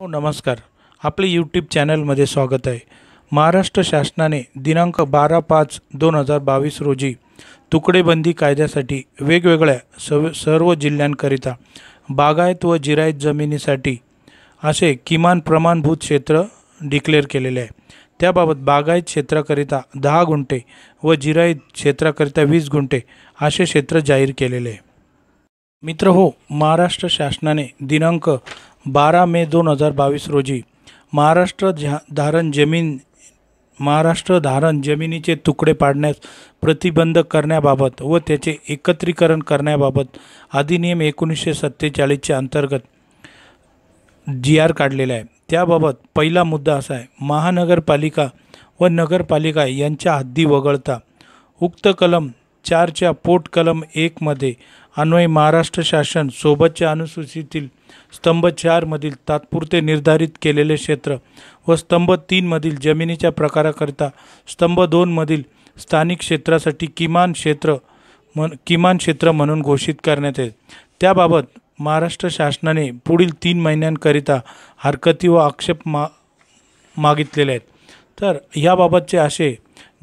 नमस्कार. आपले यूट्यूब चॅनलमध्ये स्वागत आहे. महाराष्ट्र शासनाने दिनांक 12/5/2022 रोजी तुकडेबंदी कायद्यासाठी वेगवेगळ्या सर्व जिल्ह्यांकरिता बागायत व जिरायत जमिनीसाठी असे किमान प्रमाणभूत क्षेत्र डिक्लेअर केलेले आहे. त्याबाबत बागायत क्षेत्राकरिता 10 गुंठे व जिरायत क्षेत्राकरिता 20 गुंठे असे क्षेत्र जाहीर केलेले आहे. मित्र हो, महाराष्ट्र शासनाने दिनांक 12 मे 2022 रोजी महाराष्ट्र धारण जमिनीचे तुकडे पाडण्यास प्रतिबंध करण्याबाबत व त्याचे एकत्रीकरण करण्याबाबत अधिनियम 1947 अंतर्गत GR काढलेला आहे. त्याबाबत पहिला मुद्दा असा आहे, महानगरपालिका व नगरपालिका यांच्या हद्दी वगळता उक्त कलम 4च्या पोट कलम 1 मध्ये अन्वये महाराष्ट्र शासन सोबतच्या अनुसूचीतील स्तंभ 4 मधील तात्पुरते निर्धारित केलेले क्षेत्र व स्तंभ 3 मधील जमिनीच्या प्रकाराकरिता स्तंभ 2 मधील स्थानिक क्षेत्रासाठी किमान क्षेत्र म्हणून घोषित करण्यात येते. त्याबाबत महाराष्ट्र शासनाने पुढील 3 महिन्यांकरिता हरकती व आक्षेप मागितलेले आहेत. तर याबाबतचे असे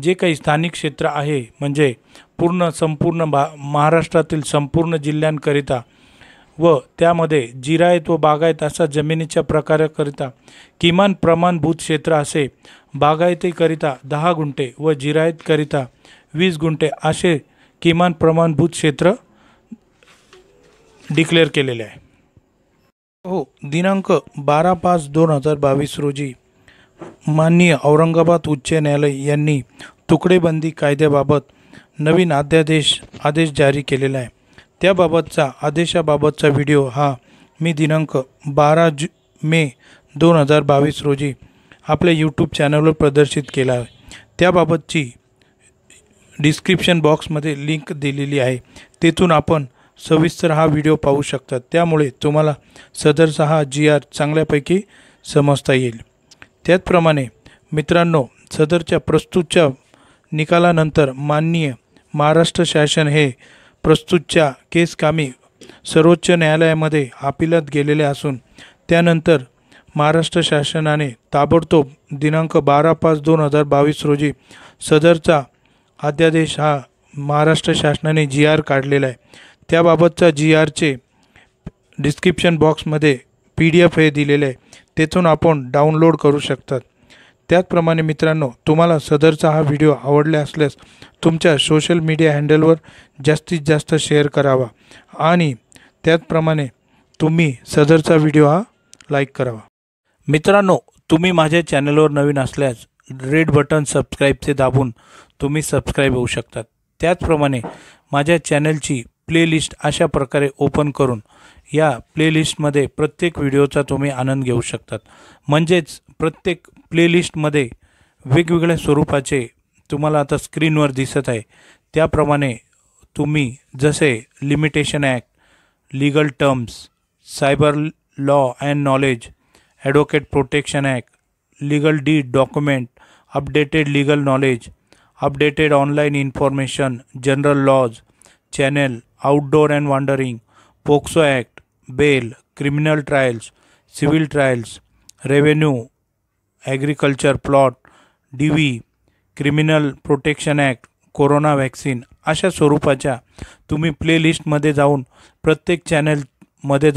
जे काही स्थानिक क्षेत्र आहे म्हणजे संपूर्ण महाराष्ट्रातील संपूर्ण जिल्ह्यांकरिता व त्यामध्ये जिरायत व बागायत असा जमिनीच्या प्रकाराकरिता किमान प्रमाणभूत क्षेत्र असे बागायतीकरिता 10 गुंठे व जिरायतकरिता 20 गुंठे असे किमान प्रमाणभूत क्षेत्र डिक्लेअर केलेले आहे. हो, दिनांक 12/5/2022 रोजी माननीय औरंगाबाद उच्च न्यायालय यांनी तुकडेबंदी कायद्याबाबत नवीन आदेश जारी केलेला आहे. त्याबाबतचा आदेशाबाबतचा व्हिडिओ हा मी दिनांक 12 मे 2022 रोजी आपल्या यूट्यूब चॅनलवर प्रदर्शित केला आहे. त्याबाबतची डिस्क्रिप्शन बॉक्समध्ये लिंक दिलेली आहे, तेथून आपण सविस्तर हा व्हिडिओ पाहू शकता. त्यामुळे तुम्हाला सदरचा हा GR चांगल्यापैकी समजता येईल. त्याचप्रमाणे मित्रांनो, सदरच्या प्रस्तुतच्या निकालानंतर माननीय महाराष्ट्र शासन हे प्रस्तुतच्या केस कामी सर्वोच्च न्यायालयामध्ये अपिलात गेलेले असून त्यानंतर महाराष्ट्र शासनाने ताबडतोब दिनांक 12/5/2022 रोजी सदरचा अध्यादेश हा महाराष्ट्र शासनाने GR काढलेला आहे. त्याबाबतचा GRचे डिस्क्रिप्शन बॉक्समध्ये PDF हे दिलेले आहे, तेथून आपण डाउनलोड करू शकतात. त्याचप्रमाणे मित्रांनो, तुम्हाला सदरचा हा व्हिडिओ आवडला असल्यास तुमच्या सोशल मीडिया हँडलवर जास्तीत जास्त शेअर करावा आणि त्याचप्रमाणे तुम्ही सदरचा व्हिडिओ हा लाईक करावा. मित्रांनो, तुम्ही माझ्या चॅनलवर नवीन असल्यास रेड बटन सबस्क्राईबचे दाबून तुम्ही सबस्क्राईब होऊ शकतात. त्याचप्रमाणे माझ्या चॅनलची प्लेलिस्ट अशा प्रकारे ओपन करून या प्लेलिस्टमध्ये प्रत्येक व्हिडिओचा तुम्ही आनंद घेऊ शकतात. म्हणजेच प्रत्येक प्लेलिस्टमध्ये वेगवेगळ्या स्वरूपाचे तुम्हाला आता स्क्रीनवर दिसत आहे त्याप्रमाणे तुम्ही जसे limitation act, legal terms, cyber law and knowledge, advocate protection act, legal deed document, updated legal knowledge, updated online information, general laws, channel, outdoor and wandering, POCSO act, bail, criminal trials, civil trials, revenue, agriculture plot, DV, criminal protection act, corona vaccine अशा स्वरूपाच्या तुम्ही प्लेलिस्टमध्ये जाऊन प्रत्येक चॅनलमध्ये